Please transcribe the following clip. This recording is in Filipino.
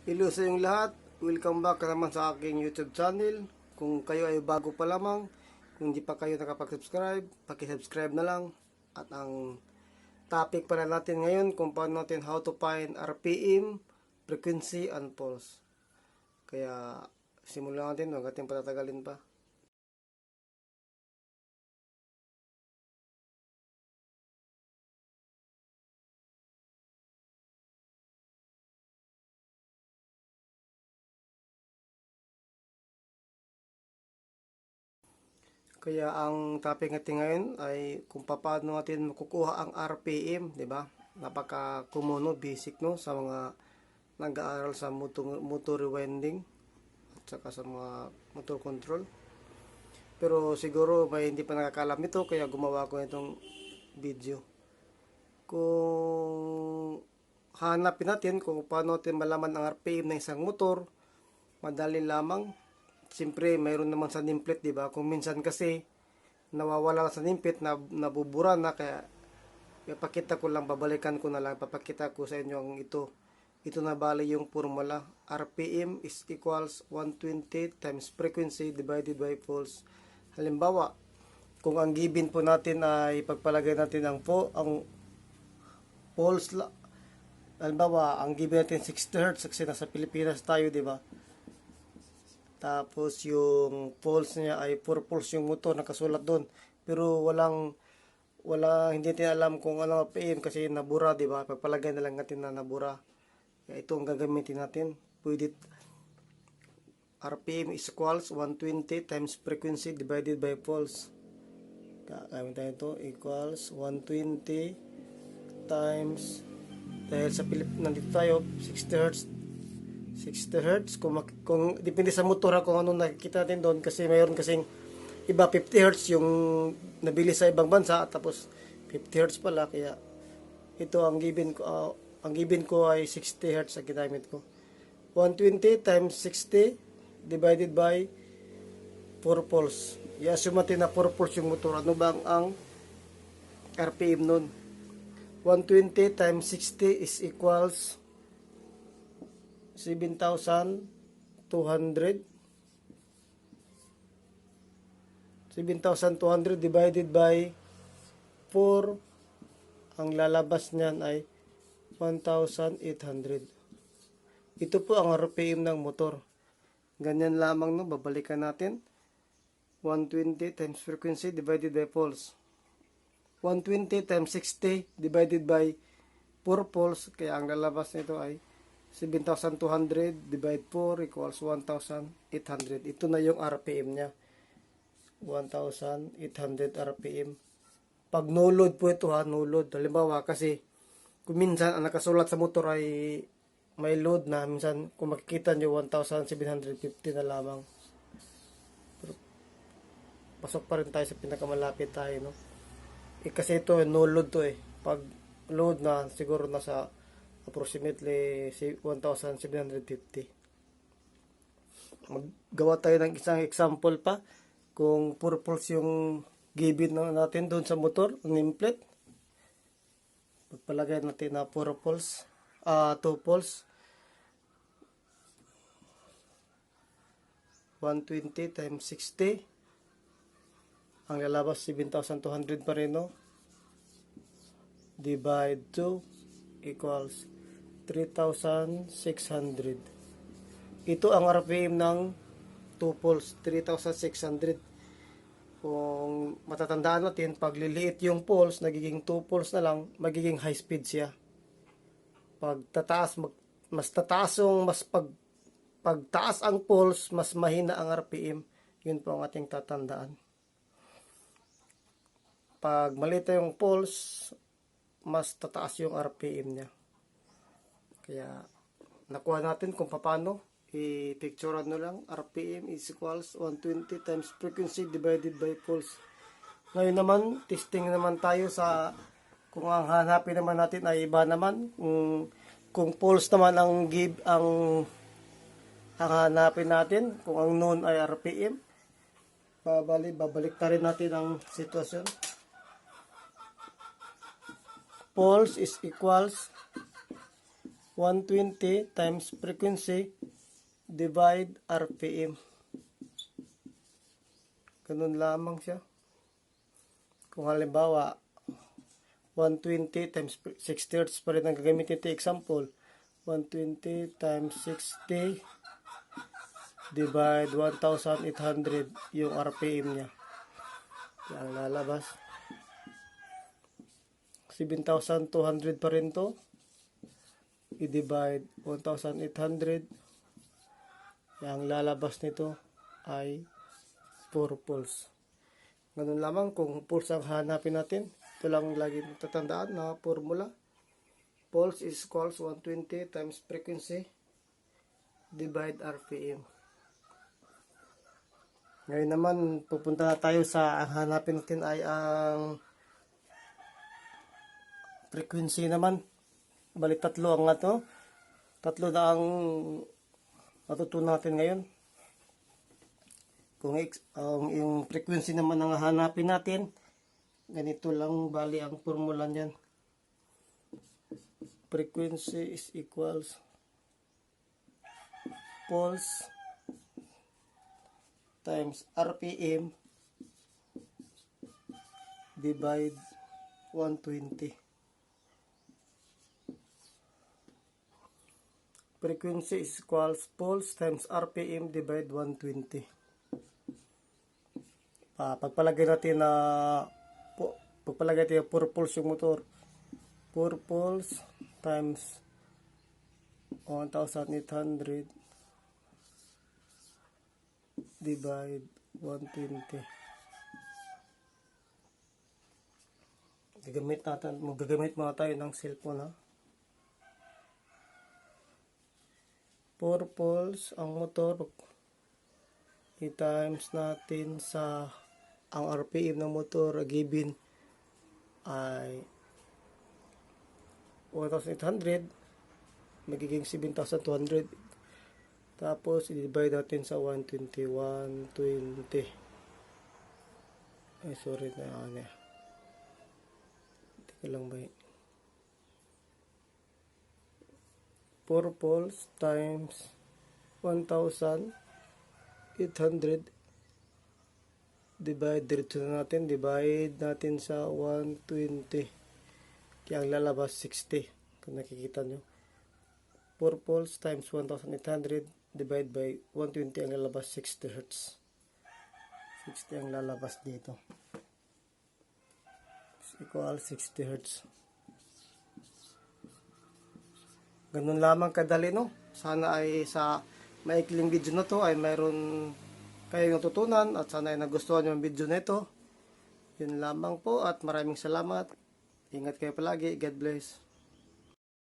Hello sa inyong lahat. Welcome back naman sa aking YouTube channel. Kung kayo ay bago pa lamang, kung hindi pa kayo nakapag-subscribe, paki-subscribe na lang. At ang topic pala natin ngayon kung paano natin how to find RPM, frequency, and pulse. Kaya simulan natin, huwag natin patatagalin pa. Kaya ang topic natin ngayon ay kung paano natin makukuha ang RPM, di ba? Napaka-common, basic no sa mga nag-aaral sa motor rewinding at saka sa mga motor control. Pero siguro may hindi pa nakakalam nito kaya gumawa ko itong video. Kung hanapin natin kung paano natin malaman ang RPM ng isang motor, madali lamang. Siyempre, mayroon naman sa nameplate, di ba? Kung minsan kasi nawawala sa nameplate, nabubura na, kaya ipakita ko lang, babalikan ko na lang, papakita ko sa inyo ang ito. Ito na bali yung formula. RPM is equals 120 times frequency divided by pulse. Halimbawa, kung ang given po natin ay pagpalagay natin ang pulse, halimbawa, ang given natin 60 Hz kasi nasa Pilipinas tayo, di ba? Tapos yung pulse niya ay 4 pulse yung motor nakasulat doon. Pero hindi natin alam kung ano RPM kasi nabura, di ba? Pagpalagay na lang natin na nabura. Kaya ito ang gagamitin natin. Pwede RPM is equals 120 times frequency divided by pulse. Gamit tayo ito equals 120 times, dahil sa nandito tayo 60 Hz. 60 Hz kung depende sa motor kung ano nakikita natin doon, kasi mayroon kasing iba 50 Hz yung nabili sa ibang bansa, tapos 50 Hz pala, kaya ito ang given ko ay 60 Hz ang ginamit ko. 120 times 60 divided by 4 pulse. I-assume natin na 4 pulse yung motor. Ano bang ang RPM nun? 120 times 60 is equals 7,200 divided by 4, ang lalabas niyan ay 1,800. Ito po ang RPM ng motor. Ganyan lamang, no? Babalikan natin. 120 times frequency divided by pulse. 120 times 60 divided by 4 pulse, kaya ang lalabas nito ay 7,200 divide 4 equals 1,800. Ito na yung RPM niya. 1,800 RPM. Pag no load po ito, no load. Halimbawa kasi kung minsan ang nakasulat sa motor ay may load na, minsan kung makikita nyo 1,750 na lamang. Pero pasok pa rin tayo sa pinakamalapit tayo, no? Kasi ito no load to eh. Pag load na, siguro nasa approximately 1,750. Maggawa tayo ng isang example pa. Kung purpose yung given natin doon sa motor, nameplate, pagpalagay natin na 4 pulse, 2 pulse, 120 times 60, ang lalabas 7,200 pa rin, no? Divide 2 equals 3,600. Ito ang RPM ng 2 pulse, 3,600. Kung matatandaan natin, pag liliit yung pulse, nagiging 2 pulse na lang, magiging high speed siya. Pag tataas, mas tataas yung, pagtaas ang pulse, mas mahina ang RPM. Yun po ang ating tatandaan. Pag maliit yung pulse, mas tataas yung RPM niya. Kaya nakuha natin kung paano. I-picture ano lang, RPM is equals 120 times frequency divided by pulse. Ngayon naman, testing naman tayo sa kung ang hanapin naman natin ay iba naman. Kung pulse naman ang hanapin natin, kung ang known ay RPM, babalik na rin natin ang sitwasyon. Pulse is equals 120 times frequency divide RPM. Ganun lamang siya. Kung halimbawa, 120 times 60 Hz pa rin ang gagamitin ito example. 120 times 60 divide 1,800 yung RPM niya. Yan lalabas. 7,200 pa rin to. I-divide 1,800. Yang lalabas nito ay 4 pulse. Ganun lamang kung pulse ang hanapin natin. Ito lang lagi tatandaan na formula. Pulse is equals 120 times frequency divide RPM. Ngayon naman pupunta tayo sa ang hanapin natin ay ang frequency naman. Balik tatlo ang ato. Tatlo na ang matutunan natin ngayon. Kung yung frequency naman ang hanapin natin, ganito lang bali ang formula niyan. Frequency is equals pulse times RPM divide 120. Frequency is equals pulse times RPM divide 120. Pagpalagay natin na pagpalagay natin 4 pulse yung motor. 4 pulse times 1,800 divide 120. Gagamit muna tayo ng cellphone, ha. 4 pulse ang motor, i-times natin sa ang RPM ng motor given ay 1,800, magiging 7,200. Tapos i-divide natin sa 120. Ay sorry na ano. Tika lang ba. 4 pulse times 1,800 divide natin sa 120. Kaya ang lalabas 60. Kung nakikita nyo, 4 pulse times 1,800 divide by 120, ang lalabas 60 Hz. 60 ang lalabas dito. Equal 60 Hz. Ganun lamang kadali, no? Sana ay sa maikling video na to ay mayroon kayong natutunan at sana ay nagustuhan yung video na ito. Yun lamang po at maraming salamat. Ingat kayo palagi. God bless.